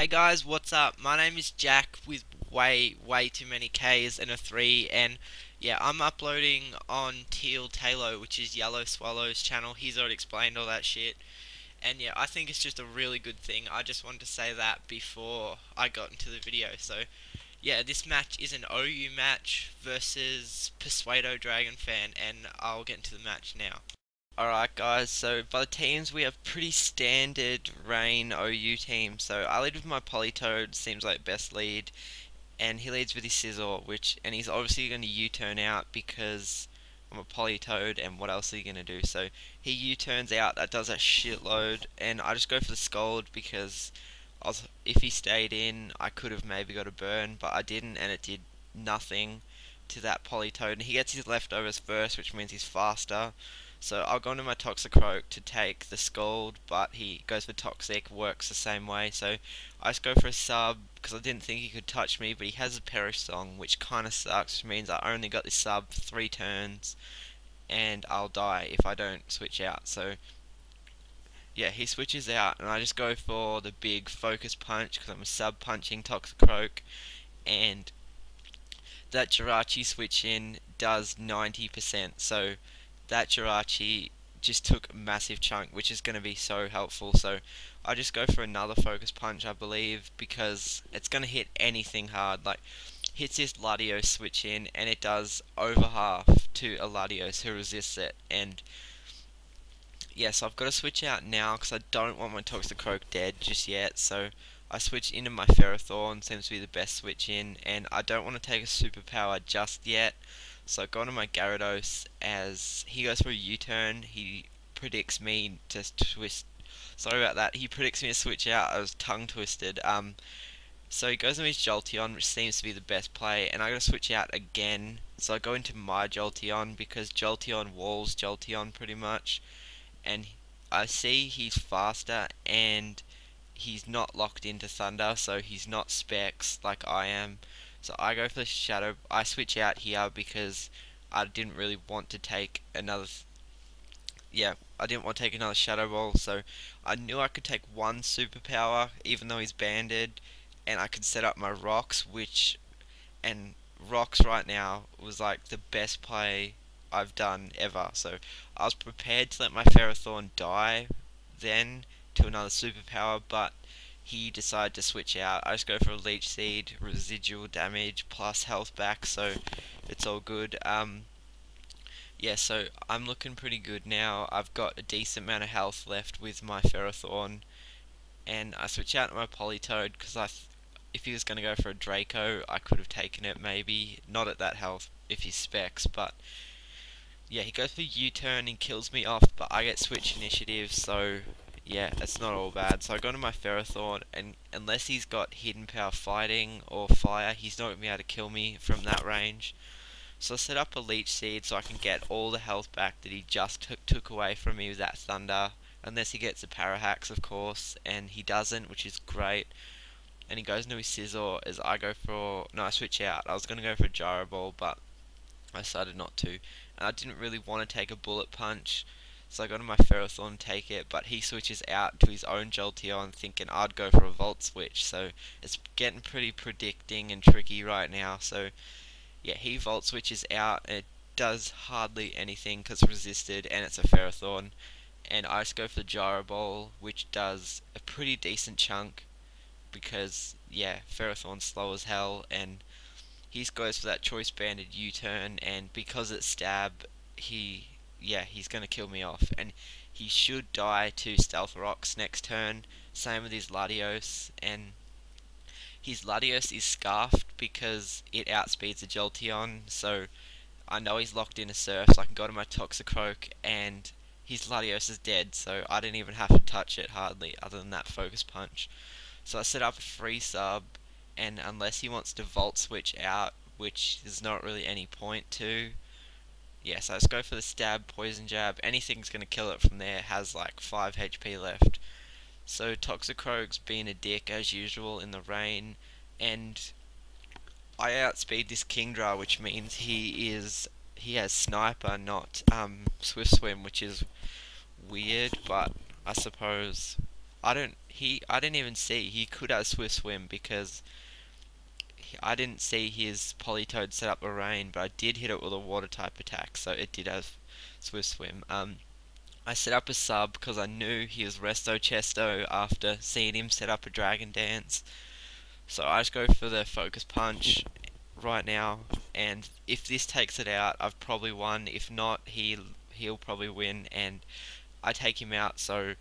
Hey guys, what's up? My name is Jack with way too many K's and a 3, and yeah, I'm uploading on Teal Talo, which is Yellow Swallow's channel. He's already explained all that shit. And yeah, I think it's just a really good thing. I just wanted to say that before I got into the video. So yeah, this match is an OU match versus PseudoDragonFan, and I'll get into the match now. Alright guys, so by the teams we have pretty standard Rain OU team. So I lead with my Politoed, seems like best lead, and he leads with his Scissor, and he's obviously going to U-turn out because I'm a Politoed, and what else are you going to do? So he U-turns out, that does a shitload, and I just go for the Scold because if he stayed in, I could have maybe got a burn, but I didn't, and it did nothing to that Politoed, and he gets his leftovers first, which means he's faster. So I'll go into my Toxicroak to take the Scald, but he goes for Toxic, works the same way. So I just go for a sub because I didn't think he could touch me, but he has a Perish Song, which kind of sucks, which means I only got this sub 3 turns, and I'll die if I don't switch out. So yeah, he switches out, and I just go for the big focus punch because I'm a sub punching Toxicroak, and that Jirachi switch in does 90%. So that Jirachi just took a massive chunk, which is going to be so helpful. So I just go for another focus punch, I believe, because it's going to hit anything hard. Like, hits this Latios switch in, and it does over half to a Latios who resists it. And yeah, so I've got to switch out now because I don't want my Toxicroak dead just yet. So I switch into my Ferrothorn, seems to be the best switch in, and I don't want to take a superpower just yet. So I go into my Gyarados as he goes for a U-turn. He predicts me to twist. Sorry about that. He predicts me to switch out. I was tongue twisted. So he goes into his Jolteon, which seems to be the best play, and I gotta switch out again. So I go into my Jolteon because Jolteon walls Jolteon pretty much, and I see he's faster and he's not locked into Thunder, so he's not Specs like I am. So I go for the Shadow. I switch out here because I didn't really want to take another. Yeah, I didn't want to take another Shadow Ball, so I knew I could take one superpower, even though he's banded, and I could set up my Rocks, and Rocks right now was like the best play I've done ever. So I was prepared to let my Ferrothorn die then to another superpower, but he decided to switch out. I just go for a Leech Seed, residual damage plus health back, so it's all good. Yeah, so I'm looking pretty good now. I've got a decent amount of health left with my Ferrothorn, and I switch out to my Politoed because if he was going to go for a Draco, I could have taken it maybe. Not at that health if he's Specs, but yeah, he goes for U-turn and kills me off, but I get switch initiative, so yeah, that's not all bad. So I go into my Ferrothorn, and unless he's got hidden power fighting or fire, he's not going to be able to kill me from that range. So I set up a Leech Seed so I can get all the health back that he just took away from me with that Thunder. Unless he gets a Parahax, of course, and he doesn't, which is great. And he goes into his Scizor as I go for... No, I switch out. I was going to go for a Gyro Ball, but I decided not to. And I didn't really want to take a Bullet Punch, so I got on my Ferrothorn and take it, but he switches out to his own Jolteon thinking I'd go for a Volt Switch, so it's getting pretty predicting and tricky right now. So yeah, he Volt Switches out, and it does hardly anything because resisted, and it's a Ferrothorn. And I just go for the Gyro Ball, which does a pretty decent chunk because, yeah, Ferrothorn's slow as hell, and he goes for that choice banded U-turn, and because it's stab, he's gonna kill me off, and he should die to Stealth Rocks next turn. Same with his Latios, and his Latios is scarfed because it outspeeds the Jolteon, so I know he's locked in a Surf, so I can go to my Toxicroak, and his Latios is dead, so I didn't even have to touch it hardly, other than that Focus Punch. So I set up a free sub, and unless he wants to Volt Switch out, which there's not really any point to, yes, I just go for the Stab, Poison Jab, anything's going to kill it from there, has like 5 HP left. So Toxicroak's being a dick as usual in the rain, and I outspeed this Kingdra, which means he has Sniper, not Swift Swim, which is weird, but I suppose I didn't even see he could have Swift Swim because I didn't see his Politoed set up a rain, but I did hit it with a water type attack, so it did have Swift Swim. I set up a sub because I knew he was Resto Chesto after seeing him set up a Dragon Dance. So I just go for the Focus Punch right now, and if this takes it out, I've probably won. If not, he'll probably win, and I take him out. So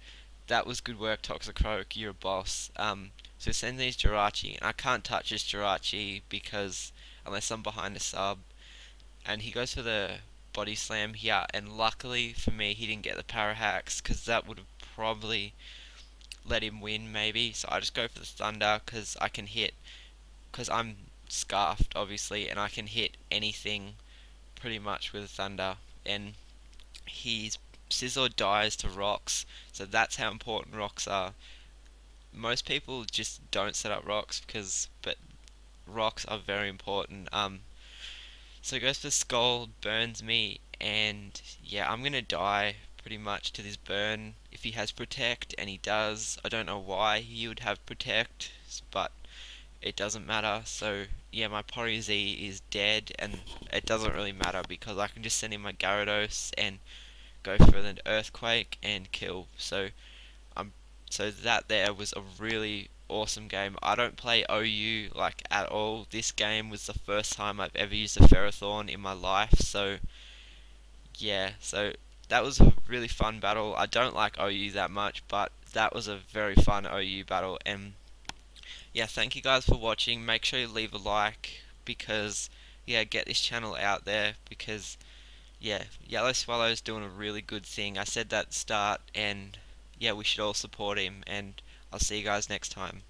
that was good work, Toxicroak. You're a boss. So send these Jirachi, and I can't touch this Jirachi because unless I'm behind a sub, and he goes for the body slam here, and luckily for me, he didn't get the para hacks because that would have probably let him win maybe. So I just go for the thunder because I can hit because I'm scarfed obviously, and I can hit anything pretty much with thunder, and his Scizor dies to rocks, so that's how important rocks are. Most people just don't set up rocks but rocks are very important. So he goes for Scald, burns me, and yeah, I'm gonna die pretty much to this burn if he has Protect, and he does. I don't know why he would have Protect, but it doesn't matter. So yeah, my Pori-Z is dead, and it doesn't really matter because I can just send in my Gyarados and go for an Earthquake and kill. Um, so that there was a really awesome game. I don't play OU like at all. This game was the first time I've ever used a Ferrothorn in my life. So yeah, so that was a really fun battle. I don't like OU that much, but that was a very fun OU battle. And yeah, thank you guys for watching. Make sure you leave a like because yeah, get this channel out there because yeah, Yellow Swallow's doing a really good thing. I said that at the start, and yeah, we should all support him. And I'll see you guys next time.